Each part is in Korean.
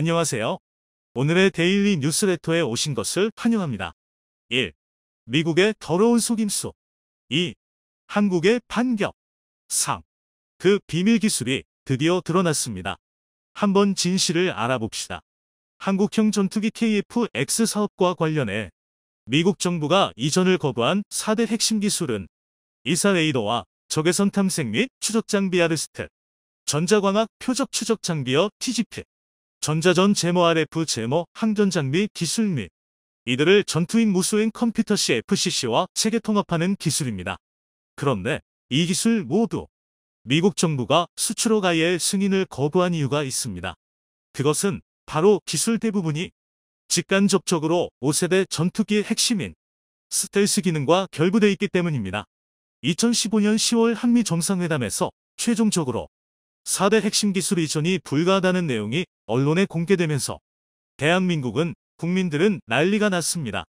안녕하세요. 오늘의 데일리 뉴스레터에 오신 것을 환영합니다. 1. 미국의 더러운 속임수. 2. 한국의 반격. 3. 그 비밀 기술이 드디어 드러났습니다. 한번 진실을 알아봅시다. 한국형 전투기 KF-X 사업과 관련해 미국 정부가 이전을 거부한 4대 핵심 기술은 이사 레이더와 적외선 탐색 및 추적 장비 아르스트, 전자광학 표적 추적 장비여 TGP, 전자전 제모 RF 제모 항전 장비 기술 및 이들을 전투인 무수행 컴퓨터 CFCC와 체계 통합하는 기술입니다. 그런데 이 기술 모두 미국 정부가 수출허 가이의 승인을 거부한 이유가 있습니다. 그것은 바로 기술 대부분이 직간접적으로 5세대 전투기의 핵심인 스텔스 기능과 결부되어 있기 때문입니다. 2015년 10월 한미 정상회담에서 최종적으로 4대 핵심 기술 이전이 불가하다는 내용이 언론에 공개되면서 대한민국은 국민들은 난리가 났습니다.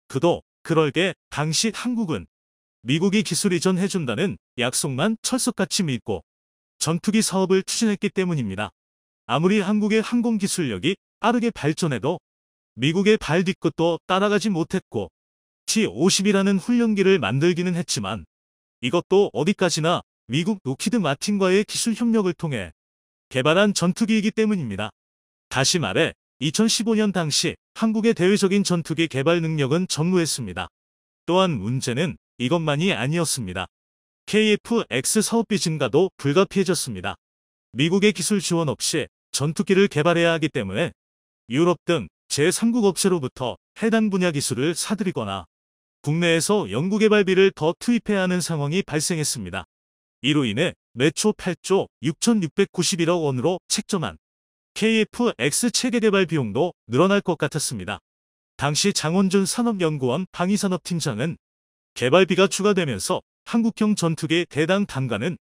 그도 그럴게 당시 한국은 미국이 기술 이전해준다는 약속만 철석같이 믿고 전투기 사업을 추진했기 때문입니다. 아무리 한국의 항공기술력이 빠르게 발전해도 미국의 발 뒤끝도 따라가지 못했고 T-50이라는 훈련기를 만들기는 했지만 이것도 어디까지나 미국 로키드 마틴과의 기술 협력을 통해 개발한 전투기이기 때문입니다. 다시 말해 2015년 당시 한국의 대외적인 전투기 개발 능력은 전무했습니다. 또한 문제는 이것만이 아니었습니다. KF-X 사업비 증가도 불가피해졌습니다. 미국의 기술 지원 없이 전투기를 개발해야 하기 때문에 유럽 등 제3국 업체로부터 해당 분야 기술을 사들이거나 국내에서 연구개발비를 더 투입해야 하는 상황이 발생했습니다. 이로 인해 매초 8조 6,691억 원으로 책정한 KF-X 체계 개발 비용도 늘어날 것 같았습니다. 당시 장원준 산업연구원 방위산업팀장은 개발비가 추가되면서 한국형 전투기 대당 단가는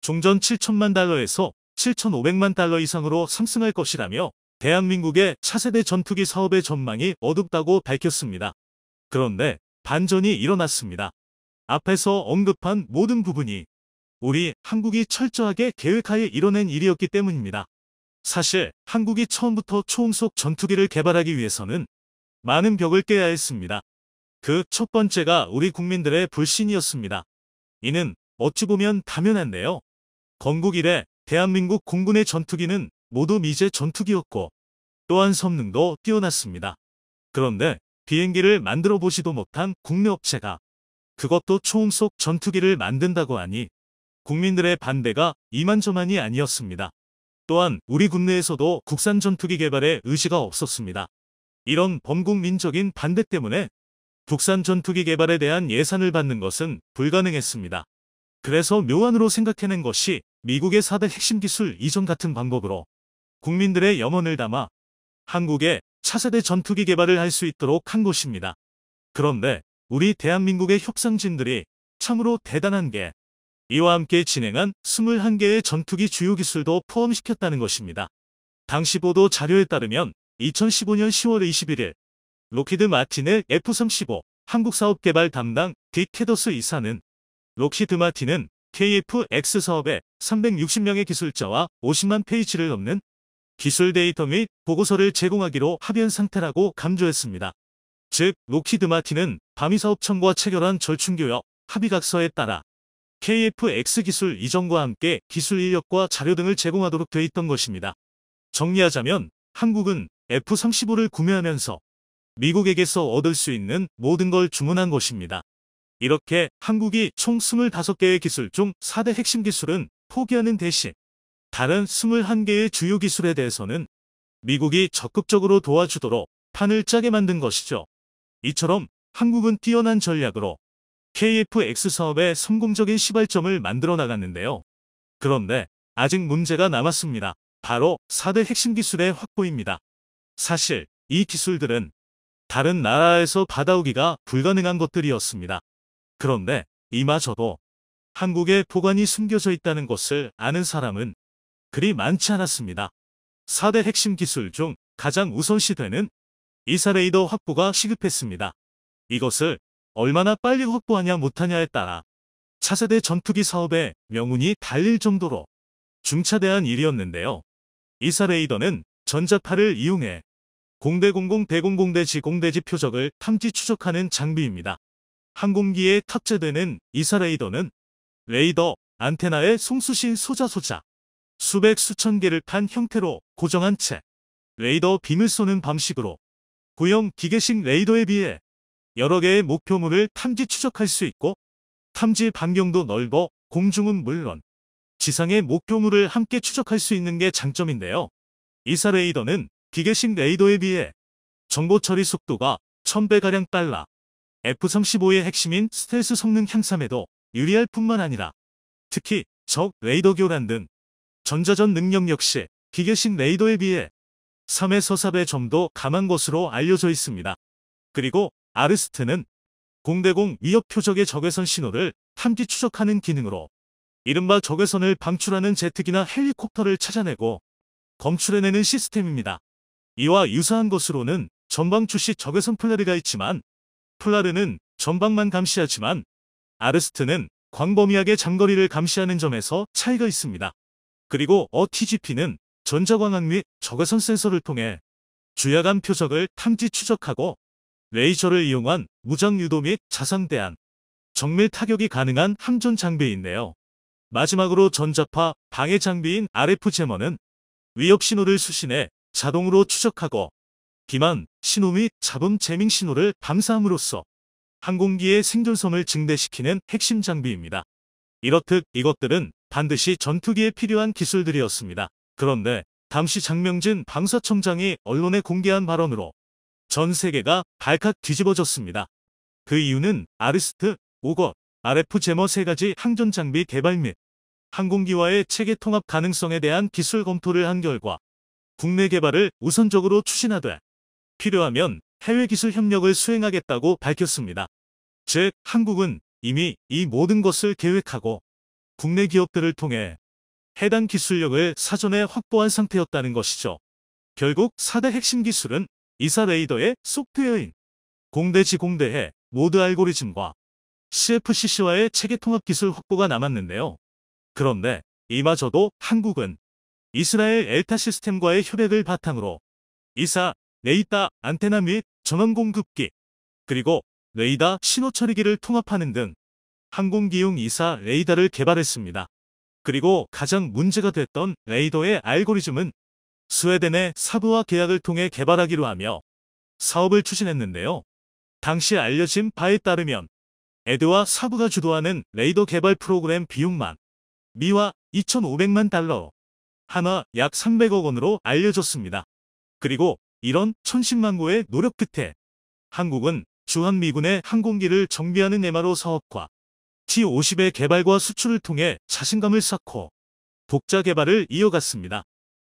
종전 7천만 달러에서 7,500만 달러 이상으로 상승할 것이라며 대한민국의 차세대 전투기 사업의 전망이 어둡다고 밝혔습니다. 그런데 반전이 일어났습니다. 앞에서 언급한 모든 부분이 우리 한국이 철저하게 계획하에 이뤄낸 일이었기 때문입니다. 사실 한국이 처음부터 초음속 전투기를 개발하기 위해서는 많은 벽을 깨야 했습니다. 그 첫 번째가 우리 국민들의 불신이었습니다. 이는 어찌 보면 당연한데요. 건국 이래 대한민국 공군의 전투기는 모두 미제 전투기였고 또한 성능도 뛰어났습니다. 그런데 비행기를 만들어 보지도 못한 국내 업체가 그것도 초음속 전투기를 만든다고 하니 국민들의 반대가 이만저만이 아니었습니다. 또한 우리 국내에서도 국산 전투기 개발에 의지가 없었습니다. 이런 범국민적인 반대 때문에 국산 전투기 개발에 대한 예산을 받는 것은 불가능했습니다. 그래서 묘안으로 생각해낸 것이 미국의 4대 핵심 기술 이전 같은 방법으로 국민들의 염원을 담아 한국의 차세대 전투기 개발을 할 수 있도록 한 것입니다. 그런데 우리 대한민국의 협상진들이 참으로 대단한 게 이와 함께 진행한 21개의 전투기 주요 기술도 포함시켰다는 것입니다. 당시 보도 자료에 따르면 2015년 10월 21일 로키드 마틴의 F-35 한국사업 개발 담당 딕 캐더스 이사는 로키드 마틴은 KF-X 사업에 360명의 기술자와 50만 페이지를 넘는 기술 데이터 및 보고서를 제공하기로 합의한 상태라고 강조했습니다. 즉, 로키드 마틴은 방위사업청과 체결한 절충교역 합의각서에 따라 KF-X 기술 이전과 함께 기술 인력과 자료 등을 제공하도록 돼 있던 것입니다. 정리하자면 한국은 F-35를 구매하면서 미국에게서 얻을 수 있는 모든 걸 주문한 것입니다. 이렇게 한국이 총 25개의 기술 중 4대 핵심 기술은 포기하는 대신 다른 21개의 주요 기술에 대해서는 미국이 적극적으로 도와주도록 판을 짜게 만든 것이죠. 이처럼 한국은 뛰어난 전략으로 KF-X 사업의 성공적인 시발점을 만들어 나갔는데요. 그런데 아직 문제가 남았습니다. 바로 4대 핵심 기술의 확보입니다. 사실 이 기술들은 다른 나라에서 받아오기가 불가능한 것들이었습니다. 그런데 이마저도 한국에 보관이 숨겨져 있다는 것을 아는 사람은 그리 많지 않았습니다. 4대 핵심 기술 중 가장 우선시되는 이사 레이더 확보가 시급했습니다. 이것을 얼마나 빨리 확보하냐 못하냐에 따라 차세대 전투기 사업의 명운이 달릴 정도로 중차대한 일이었는데요. 이사 레이더는 전자파를 이용해 공대공공 대공공대지 공대지 표적을 탐지 추적하는 장비입니다. 항공기에 탑재되는 이사 레이더는 레이더 안테나에 송수신 소자 수백 수천 개를 판 형태로 고정한 채 레이더 빔을 쏘는 방식으로 구형 기계식 레이더에 비해 여러 개의 목표물을 탐지 추적할 수 있고 탐지 반경도 넓어 공중은 물론 지상의 목표물을 함께 추적할 수 있는 게 장점인데요. 이사 레이더는 기계식 레이더에 비해 정보 처리 속도가 1000배가량 빨라 F-35의 핵심인 스텔스 성능 향상에도 유리할 뿐만 아니라 특히 적 레이더 교란 등 전자전 능력 역시 기계식 레이더에 비해 3에서 4배 정도 강한 것으로 알려져 있습니다. 그리고 아르스트는 공대공 위협 표적의 적외선 신호를 탐지 추적하는 기능으로 이른바 적외선을 방출하는 제트기나 헬리콥터를 찾아내고 검출해내는 시스템입니다. 이와 유사한 것으로는 전방 출시 적외선 플라르가 있지만 플라르는 전방만 감시하지만 아르스트는 광범위하게 장거리를 감시하는 점에서 차이가 있습니다. 그리고 TGP는 전자광학 및 적외선 센서를 통해 주야간 표적을 탐지 추적하고 레이저를 이용한 무장 유도 및 자상 대한 정밀 타격이 가능한 함전 장비인데요. 마지막으로 전자파 방해 장비인 RF 제머는 위협 신호를 수신해 자동으로 추적하고 기만, 신호 및 잡음 재밍 신호를 감사함으로써 항공기의 생존성을 증대시키는 핵심 장비입니다. 이렇듯 이것들은 반드시 전투기에 필요한 기술들이었습니다. 그런데 당시 장명진 방사청장이 언론에 공개한 발언으로 전 세계가 발칵 뒤집어졌습니다. 그 이유는 아르스트, 오거, RF 제머 세 가지 항전 장비 개발 및 항공기와의 체계 통합 가능성에 대한 기술 검토를 한 결과 국내 개발을 우선적으로 추진하되 필요하면 해외 기술 협력을 수행하겠다고 밝혔습니다. 즉, 한국은 이미 이 모든 것을 계획하고 국내 기업들을 통해 해당 기술력을 사전에 확보한 상태였다는 것이죠. 결국 4대 핵심 기술은 이사 레이더의 소프트웨어인 공대지 공대해 모드 알고리즘과 CFCC와의 체계 통합 기술 확보가 남았는데요. 그런데 이마저도 한국은 이스라엘 엘타 시스템과의 협약을 바탕으로 이사, 레이더, 안테나 및 전원 공급기, 그리고 레이더 신호 처리기를 통합하는 등 항공기용 이사 레이더를 개발했습니다. 그리고 가장 문제가 됐던 레이더의 알고리즘은 스웨덴의 사브와 계약을 통해 개발하기로 하며 사업을 추진했는데요. 당시 알려진 바에 따르면 에드와 사브가 주도하는 레이더 개발 프로그램 비용만 미화 2,500만 달러, 한화 약 300억 원으로 알려졌습니다. 그리고 이런 천신만고의 노력 끝에 한국은 주한미군의 항공기를 정비하는 MRO 사업과 T-50의 개발과 수출을 통해 자신감을 쌓고 독자 개발을 이어갔습니다.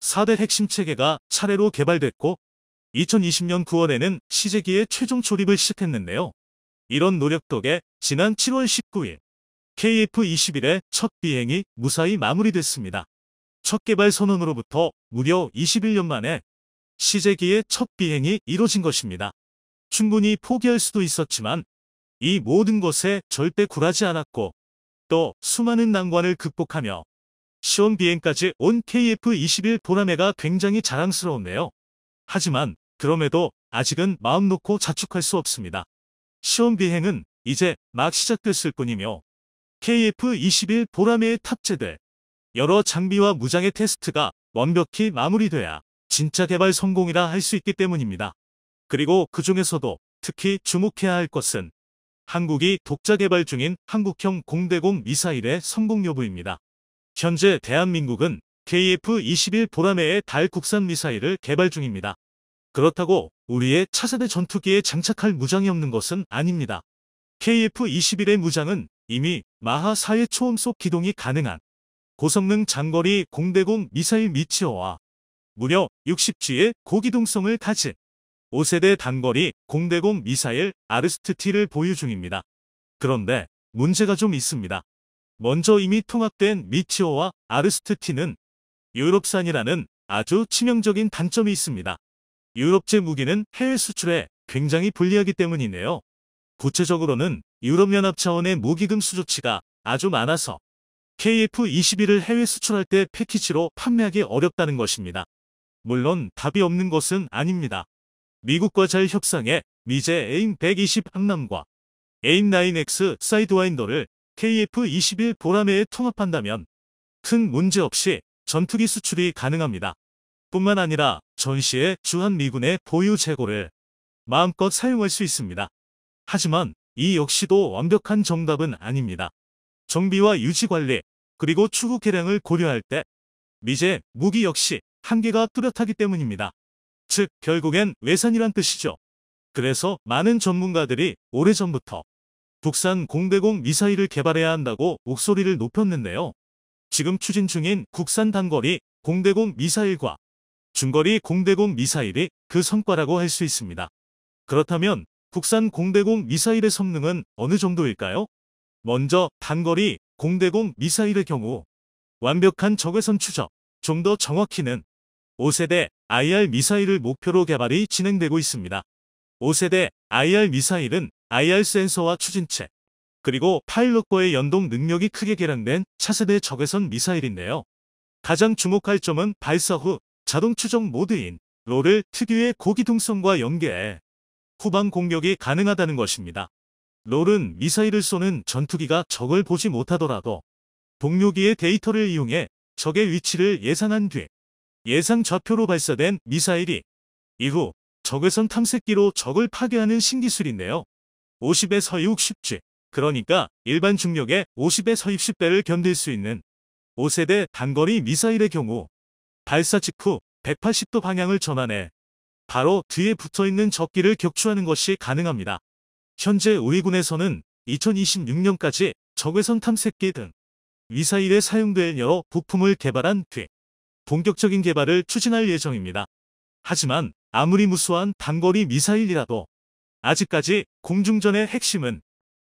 4대 핵심 체계가 차례로 개발됐고 2020년 9월에는 시제기의 최종 조립을 시작했는데요. 이런 노력 덕에 지난 7월 19일 KF-21의 첫 비행이 무사히 마무리됐습니다. 첫 개발 선언으로부터 무려 21년 만에 시제기의 첫 비행이 이뤄진 것입니다. 충분히 포기할 수도 있었지만 이 모든 것에 절대 굴하지 않았고 또 수많은 난관을 극복하며 시험 비행까지 온 KF-21 보라매가 굉장히 자랑스러운데요. 하지만 그럼에도 아직은 마음 놓고 자축할 수 없습니다. 시험 비행은 이제 막 시작됐을 뿐이며 KF-21 보라매에 탑재될 여러 장비와 무장의 테스트가 완벽히 마무리돼야 진짜 개발 성공이라 할 수 있기 때문입니다. 그리고 그 중에서도 특히 주목해야 할 것은 한국이 독자 개발 중인 한국형 공대공 미사일의 성공 여부입니다. 현재 대한민국은 KF-21 보라매의 달 국산 미사일을 개발 중입니다. 그렇다고 우리의 차세대 전투기에 장착할 무장이 없는 것은 아닙니다. KF-21의 무장은 이미 마하 4의 초음속 기동이 가능한 고성능 장거리 공대공 미사일 미치어와 무려 60G의 고기동성을 가진 5세대 단거리 공대공 미사일 아르스트-T를 보유 중입니다. 그런데 문제가 좀 있습니다. 먼저 이미 통합된 미치어와 아르스트-T는 유럽산이라는 아주 치명적인 단점이 있습니다. 유럽제 무기는 해외 수출에 굉장히 불리하기 때문이네요. 구체적으로는 유럽연합 차원의 무기 금수 조치가 아주 많아서 KF-21을 해외 수출할 때 패키지로 판매하기 어렵다는 것입니다. 물론 답이 없는 것은 아닙니다. 미국과 잘 협상해 미제 AIM-120 항남과 AIM-9X 사이드와인더를 KF-21 보라매에 통합한다면 큰 문제 없이 전투기 수출이 가능합니다. 뿐만 아니라 전시에 주한 미군의 보유 재고를 마음껏 사용할 수 있습니다. 하지만 이 역시도 완벽한 정답은 아닙니다. 정비와 유지 관리, 그리고 추후 개량을 고려할 때 미제 무기 역시 한계가 뚜렷하기 때문입니다. 즉 결국엔 외산이란 뜻이죠. 그래서 많은 전문가들이 오래전부터 국산 공대공 미사일을 개발해야 한다고 목소리를 높였는데요. 지금 추진 중인 국산 단거리 공대공 미사일과 중거리 공대공 미사일이 그 성과라고 할 수 있습니다. 그렇다면 국산 공대공 미사일의 성능은 어느 정도일까요? 먼저 단거리 공대공 미사일의 경우 완벽한 적외선 추적, 좀 더 정확히는 5세대 IR 미사일을 목표로 개발이 진행되고 있습니다. 5세대 IR 미사일은 IR 센서와 추진체, 그리고 파일럿과의 연동 능력이 크게 개량된 차세대 적외선 미사일인데요. 가장 주목할 점은 발사 후 자동 추적 모드인 롤을 특유의 고기동성과 연계해 후방 공격이 가능하다는 것입니다. 롤은 미사일을 쏘는 전투기가 적을 보지 못하더라도 동료기의 데이터를 이용해 적의 위치를 예상한 뒤 예상 좌표로 발사된 미사일이 이후 적외선 탐색기로 적을 파괴하는 신기술인데요. 50에서 60G, 그러니까 일반 중력의 50에서 60배를 견딜 수 있는 5세대 단거리 미사일의 경우 발사 직후 180도 방향을 전환해 바로 뒤에 붙어있는 적기를 격추하는 것이 가능합니다. 현재 우리 군에서는 2026년까지 적외선 탐색기 등 미사일에 사용될 여러 부품을 개발한 뒤 본격적인 개발을 추진할 예정입니다. 하지만 아무리 무수한 단거리 미사일이라도 아직까지 공중전의 핵심은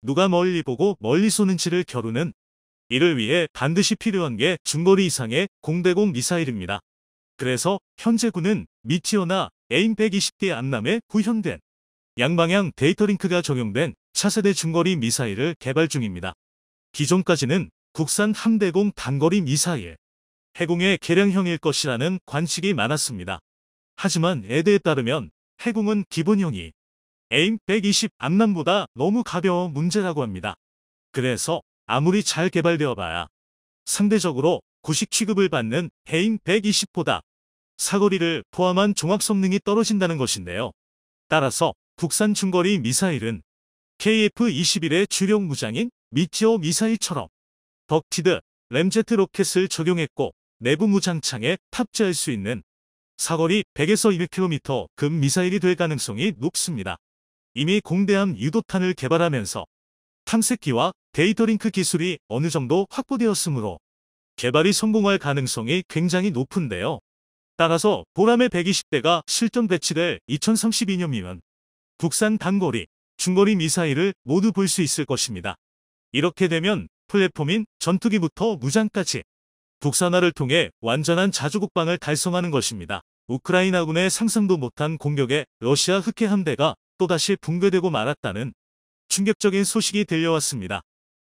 누가 멀리 보고 멀리 쏘는지를 겨루는, 이를 위해 반드시 필요한 게 중거리 이상의 공대공 미사일입니다. 그래서 현재 군은 미티어나 AIM-120대 안남에 구현된 양방향 데이터링크가 적용된 차세대 중거리 미사일을 개발 중입니다. 기존까지는 국산 함대공 단거리 미사일, 해공의 개량형일 것이라는 관측이 많았습니다. 하지만 에드에 따르면 해공은 기본형이 AIM-120 암남보다 너무 가벼워 문제라고 합니다. 그래서 아무리 잘 개발되어 봐야 상대적으로 구식 취급을 받는 AIM-120보다 사거리를 포함한 종합 성능이 떨어진다는 것인데요. 따라서 국산 중거리 미사일은 KF-21의 주력 무장인 미티어 미사일처럼 덕티드, 램제트 로켓을 적용했고 내부 무장창에 탑재할 수 있는 사거리 100에서 200km 급 미사일이 될 가능성이 높습니다. 이미 공대함 유도탄을 개발하면서 탐색기와 데이터링크 기술이 어느 정도 확보되었으므로 개발이 성공할 가능성이 굉장히 높은데요. 따라서 보라매 120대가 실전 배치될 2032년이면 국산 단거리, 중거리 미사일을 모두 볼 수 있을 것입니다. 이렇게 되면 플랫폼인 전투기부터 무장까지 국산화를 통해 완전한 자주국방을 달성하는 것입니다. 우크라이나군의 상상도 못한 공격에 러시아 흑해 함대가 또다시 붕괴되고 말았다는 충격적인 소식이 들려왔습니다.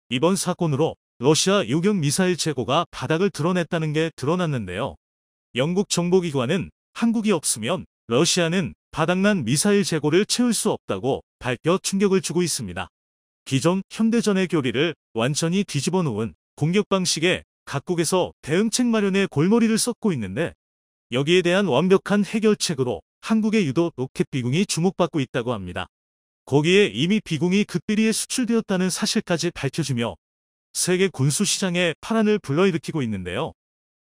이번 사건으로 러시아 요격 미사일 재고가 바닥을 드러냈다는 게 드러났는데요. 영국 정보기관은 한국이 없으면 러시아는 바닥난 미사일 재고를 채울 수 없다고 밝혀 충격을 주고 있습니다. 기존 현대전의 교리를 완전히 뒤집어 놓은 공격 방식에 각국에서 대응책 마련에 골머리를 썩고 있는데, 여기에 대한 완벽한 해결책으로 한국의 유도 로켓 비공이 주목받고 있다고 합니다. 거기에 이미 비공이 극비리에 수출되었다는 사실까지 밝혀주며 세계 군수 시장에 파란을 불러일으키고 있는데요.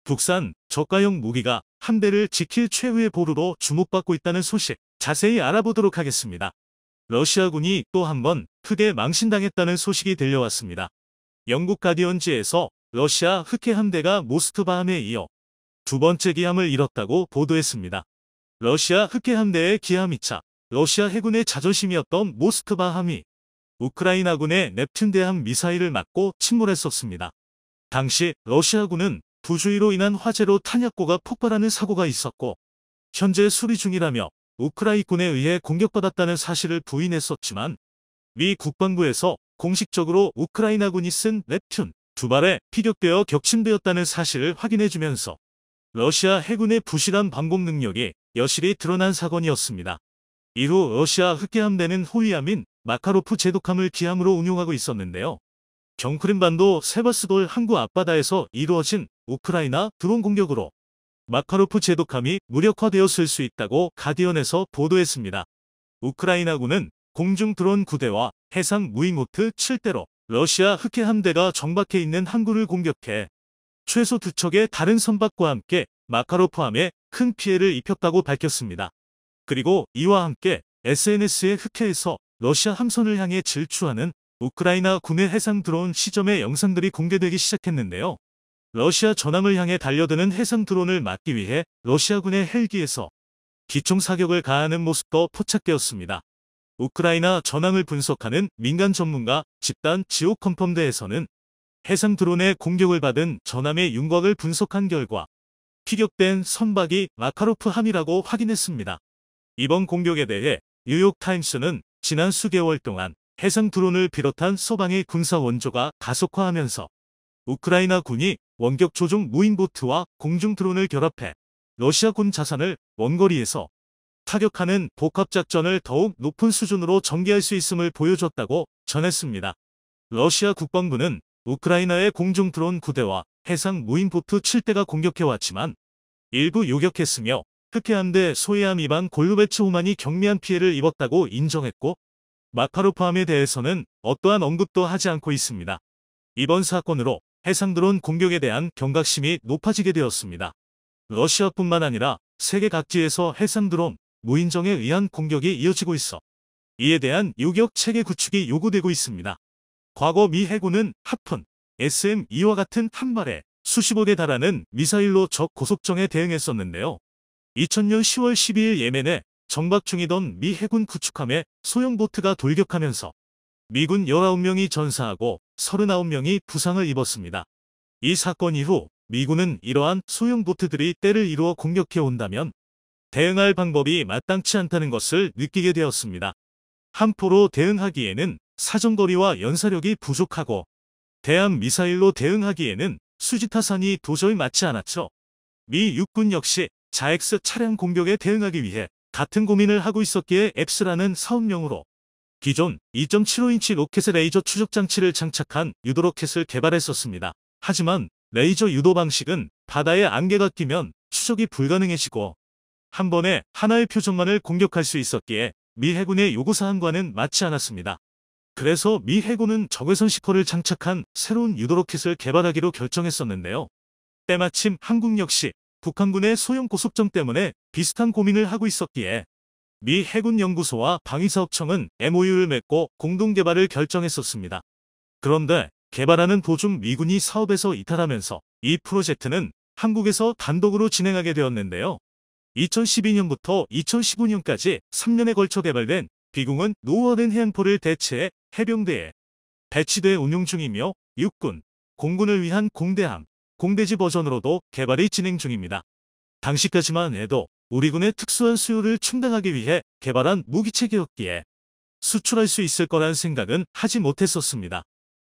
국산 저가형 무기가 함대를 지킬 최후의 보루로 주목받고 있다는 소식 자세히 알아보도록 하겠습니다. 러시아군이 또 한 번 크게 망신당했다는 소식이 들려왔습니다. 영국 가디언지에서 러시아 흑해 함대가 모스크바함에 이어 두 번째 기함을 잃었다고 보도했습니다. 러시아 흑해 함대의 기함이자 러시아 해군의 자존심이었던 모스크바함이 우크라이나군의 넵튠 대함 미사일을 맞고 침몰했었습니다. 당시 러시아군은 부주의로 인한 화재로 탄약고가 폭발하는 사고가 있었고 현재 수리 중이라며 우크라이나군에 의해 공격받았다는 사실을 부인했었지만, 미 국방부에서 공식적으로 우크라이나군이 쓴 넵튠 두 발에 피격되어 격침되었다는 사실을 확인해주면서 러시아 해군의 부실한 방공 능력이 여실히 드러난 사건이었습니다. 이후 러시아 흑해함대는 호위함인 마카로프 제독함을 기함으로 운용하고 있었는데요. 경크림반도 세바스돌 항구 앞바다에서 이루어진 우크라이나 드론 공격으로 마카로프 제독함이 무력화되었을 수 있다고 가디언에서 보도했습니다. 우크라이나군은 공중 드론 9대와 해상 무인모트 7대로 러시아 흑해함대가 정박해 있는 항구를 공격해 최소 2척의 다른 선박과 함께 마카로프함에 큰 피해를 입혔다고 밝혔습니다. 그리고 이와 함께 SNS의 흑해에서 러시아 함선을 향해 질주하는 우크라이나 군의 해상 드론 시점의 영상들이 공개되기 시작했는데요. 러시아 전함을 향해 달려드는 해상 드론을 막기 위해 러시아군의 헬기에서 기총 사격을 가하는 모습도 포착되었습니다. 우크라이나 전황을 분석하는 민간 전문가 집단 지옥 컨펌대에서는 해상 드론의 공격을 받은 전함의 윤곽을 분석한 결과 피격된 선박이 마카로프 함이라고 확인했습니다. 이번 공격에 대해 뉴욕타임스는 지난 수개월 동안 해상 드론을 비롯한 서방의 군사 원조가 가속화하면서 우크라이나 군이 원격 조종 무인보트와 공중 드론을 결합해 러시아 군 자산을 원거리에서 타격하는 복합작전을 더욱 높은 수준으로 전개할 수 있음을 보여줬다고 전했습니다. 러시아 국방부는 우크라이나의 공중 드론 9대와 해상 무인보트 7대가 공격해왔지만 일부 요격했으며 흑해함대 소해함 이방 골루베츠호만이 경미한 피해를 입었다고 인정했고 마카로프함에 대해서는 어떠한 언급도 하지 않고 있습니다. 이번 사건으로 해상 드론 공격에 대한 경각심이 높아지게 되었습니다. 러시아뿐만 아니라 세계 각지에서 해상 드론, 무인정에 의한 공격이 이어지고 있어 이에 대한 요격 체계 구축이 요구되고 있습니다. 과거 미 해군은 하푼, SM-2와 같은 한 발에 수십억에 달하는 미사일로 적 고속정에 대응했었는데요. 2000년 10월 12일 예멘에 정박 중이던 미 해군 구축함에 소형 보트가 돌격하면서 미군 19명이 전사하고 39명이 부상을 입었습니다. 이 사건 이후 미군은 이러한 소형 보트들이 때를 이루어 공격해 온다면 대응할 방법이 마땅치 않다는 것을 느끼게 되었습니다. 함포로 대응하기에는 사정거리와 연사력이 부족하고 대함 미사일로 대응하기에는 수지타산이 도저히 맞지 않았죠. 미 육군 역시 자엑스 차량 공격에 대응하기 위해 같은 고민을 하고 있었기에 앱스라는 사업용으로 기존 2.75인치 로켓의 레이저 추적 장치를 장착한 유도 로켓을 개발했었습니다. 하지만 레이저 유도 방식은 바다에 안개가 끼면 추적이 불가능해지고 한 번에 하나의 표적만을 공격할 수 있었기에 미 해군의 요구사항과는 맞지 않았습니다. 그래서 미 해군은 적외선 시커를 장착한 새로운 유도 로켓을 개발하기로 결정했었는데요. 때마침 한국 역시 북한군의 소형 고속정 때문에 비슷한 고민을 하고 있었기에 미 해군연구소와 방위사업청은 MOU를 맺고 공동개발을 결정했었습니다. 그런데 개발하는 도중 미군이 사업에서 이탈하면서 이 프로젝트는 한국에서 단독으로 진행하게 되었는데요. 2012년부터 2015년까지 3년에 걸쳐 개발된 비공은 노후화된 해안포를 대체해 해병대에 배치돼 운용 중이며 육군, 공군을 위한 공대함, 공대지 버전으로도 개발이 진행 중입니다. 당시까지만 해도 우리 군의 특수한 수요를 충당하기 위해 개발한 무기체계였기에 수출할 수 있을 거란 생각은 하지 못했었습니다.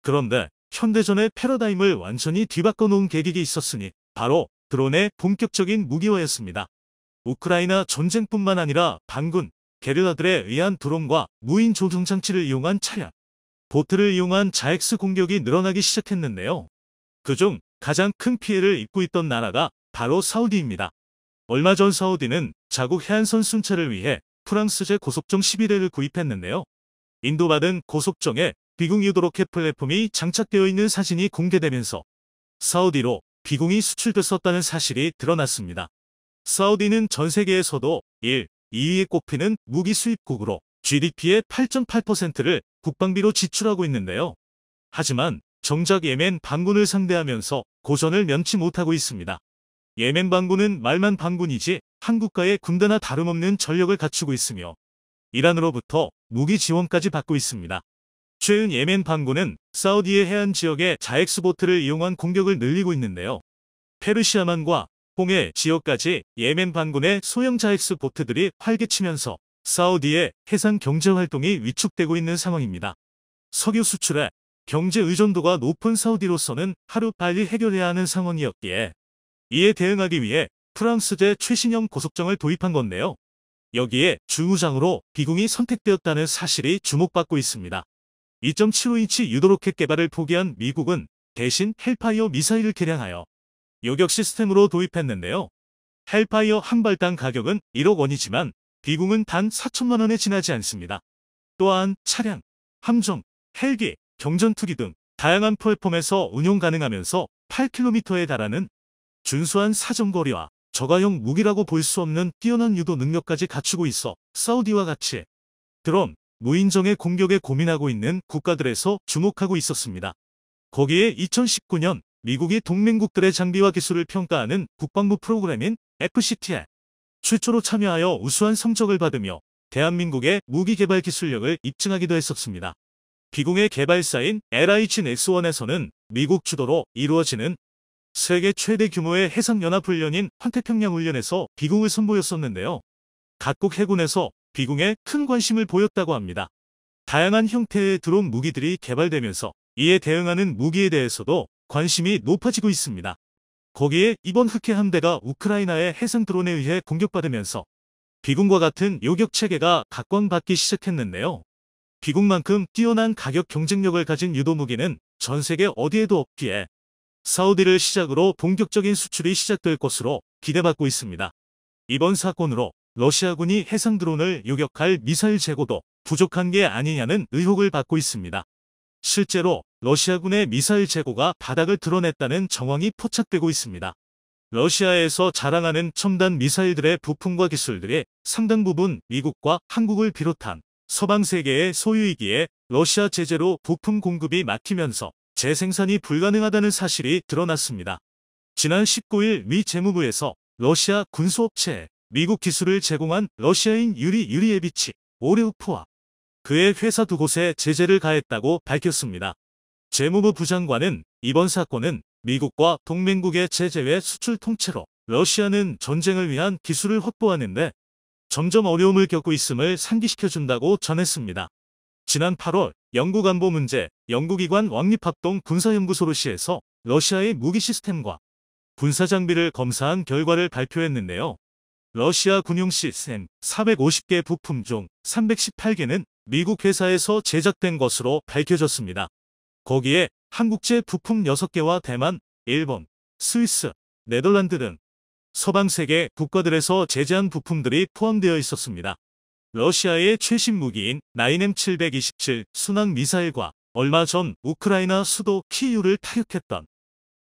그런데 현대전의 패러다임을 완전히 뒤바꿔 놓은 계기가 있었으니 바로 드론의 본격적인 무기화였습니다. 우크라이나 전쟁뿐만 아니라 반군, 게릴라들에 의한 드론과 무인 조종 장치를 이용한 차량, 보트를 이용한 자엑스 공격이 늘어나기 시작했는데요. 그중 가장 큰 피해를 입고 있던 나라가 바로 사우디입니다. 얼마 전 사우디는 자국 해안선 순찰을 위해 프랑스제 고속정 11대를 구입했는데요. 인도받은 고속정에 비공 유도 로켓 플랫폼이 장착되어 있는 사진이 공개되면서 사우디로 비공이 수출됐었다는 사실이 드러났습니다. 사우디는 전 세계에서도 1, 2위에 꼽히는 무기 수입국으로 GDP의 8.8%를 국방비로 지출하고 있는데요. 하지만 정작 예멘 반군을 상대하면서 고전을 면치 못하고 있습니다. 예멘 반군은 말만 반군이지 한국과의 군대나 다름없는 전력을 갖추고 있으며 이란으로부터 무기 지원까지 받고 있습니다. 최근 예멘 반군은 사우디의 해안 지역에 자엑스 보트를 이용한 공격을 늘리고 있는데요. 페르시아만과 홍해 지역까지 예멘 반군의 소형 자엑스 보트들이 활개치면서 사우디의 해상 경제 활동이 위축되고 있는 상황입니다. 석유 수출에 경제 의존도가 높은 사우디로서는 하루 빨리 해결해야 하는 상황이었기에 이에 대응하기 위해 프랑스제 최신형 고속정을 도입한 건데요. 여기에 주무장으로 비공이 선택되었다는 사실이 주목받고 있습니다. 2.75인치 유도로켓 개발을 포기한 미국은 대신 헬파이어 미사일을 개량하여 요격 시스템으로 도입했는데요. 헬파이어 한 발당 가격은 1억 원이지만 비공은 단 4천만 원에 지나지 않습니다. 또한 차량, 함정, 헬기, 경전투기 등 다양한 플랫폼에서 운용 가능하면서 8km에 달하는 준수한 사정거리와 저가형 무기라고 볼 수 없는 뛰어난 유도 능력까지 갖추고 있어 사우디와 같이 드론, 무인정의 공격에 고민하고 있는 국가들에서 주목하고 있었습니다. 거기에 2019년 미국이 동맹국들의 장비와 기술을 평가하는 국방부 프로그램인 FCT에 최초로 참여하여 우수한 성적을 받으며 대한민국의 무기 개발 기술력을 입증하기도 했었습니다. 비공의 개발사인 LIG-X1에서는 미국 주도로 이루어지는 세계 최대 규모의 해상연합훈련인 환태평양훈련에서 비공을 선보였었는데요. 각국 해군에서 비공에 큰 관심을 보였다고 합니다. 다양한 형태의 드론 무기들이 개발되면서 이에 대응하는 무기에 대해서도 관심이 높아지고 있습니다. 거기에 이번 흑해 함대가 우크라이나의 해상 드론에 의해 공격받으면서 비공과 같은 요격 체계가 각광받기 시작했는데요. 비공만큼 뛰어난 가격 경쟁력을 가진 유도 무기는 전 세계 어디에도 없기에 사우디를 시작으로 본격적인 수출이 시작될 것으로 기대받고 있습니다. 이번 사건으로 러시아군이 해상 드론을 요격할 미사일 재고도 부족한 게 아니냐는 의혹을 받고 있습니다. 실제로 러시아군의 미사일 재고가 바닥을 드러냈다는 정황이 포착되고 있습니다. 러시아에서 자랑하는 첨단 미사일들의 부품과 기술들이 상당 부분 미국과 한국을 비롯한 서방 세계의 소유이기에 러시아 제재로 부품 공급이 막히면서 재생산이 불가능하다는 사실이 드러났습니다. 지난 19일 미 재무부에서 러시아 군수업체에 미국 기술을 제공한 러시아인 유리 유리에비치 오레우프와 그의 회사 두 곳에 제재를 가했다고 밝혔습니다. 재무부 부장관은 이번 사건은 미국과 동맹국의 제재 외 수출 통째로 러시아는 전쟁을 위한 기술을 확보하는데 점점 어려움을 겪고 있음을 상기시켜준다고 전했습니다. 지난 8월 영국 안보 문제 연구기관 왕립합동 군사연구소로시에서 러시아의 무기 시스템과 군사 장비를 검사한 결과를 발표했는데요. 러시아 군용 시스템 450개 부품 중 318개는 미국 회사에서 제작된 것으로 밝혀졌습니다. 거기에 한국제 부품 6개와 대만, 일본, 스위스, 네덜란드 등 서방 세계 국가들에서 제재한 부품들이 포함되어 있었습니다. 러시아의 최신 무기인 9M727 순항 미사일과 얼마 전 우크라이나 수도 키이우를 타격했던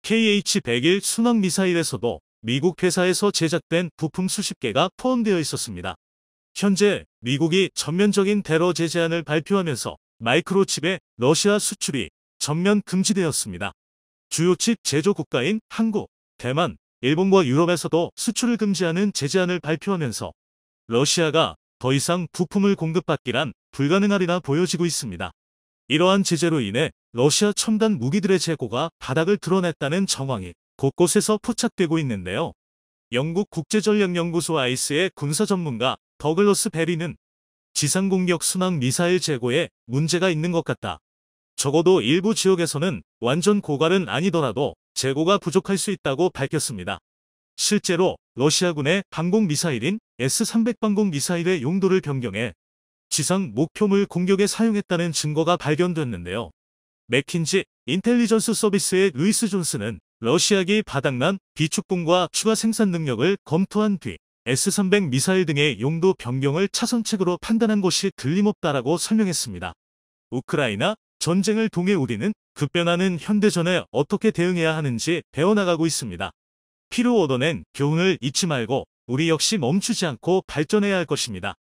KH-101 순항 미사일에서도 미국 회사에서 제작된 부품 수십 개가 포함되어 있었습니다. 현재 미국이 전면적인 테러 제재안을 발표하면서 마이크로칩의 러시아 수출이 전면 금지되었습니다. 주요 칩 제조 국가인 한국, 대만, 일본과 유럽에서도 수출을 금지하는 제재안을 발표하면서 러시아가 더 이상 부품을 공급받기란 불가능하리라 보여지고 있습니다. 이러한 제재로 인해 러시아 첨단 무기들의 재고가 바닥을 드러냈다는 정황이 곳곳에서 포착되고 있는데요. 영국 국제전략연구소 아이스의 군사 전문가 더글러스 베리는 지상공격 순항 미사일 재고에 문제가 있는 것 같다. 적어도 일부 지역에서는 완전 고갈은 아니더라도 재고가 부족할 수 있다고 밝혔습니다. 실제로 러시아군의 방공 미사일인 S-300 방공 미사일의 용도를 변경해 지상 목표물 공격에 사용했다는 증거가 발견됐는데요. 맥킨지 인텔리전스 서비스의 루이스 존스는 러시아기 바닥난 비축공과 추가 생산 능력을 검토한 뒤 S-300 미사일 등의 용도 변경을 차선책으로 판단한 것이 틀림없다라고 설명했습니다. 우크라이나 전쟁을 통해 우리는 급변하는 현대전에 어떻게 대응해야 하는지 배워나가고 있습니다. 필요 얻어낸 교훈을 잊지 말고 우리 역시 멈추지 않고 발전해야 할 것입니다.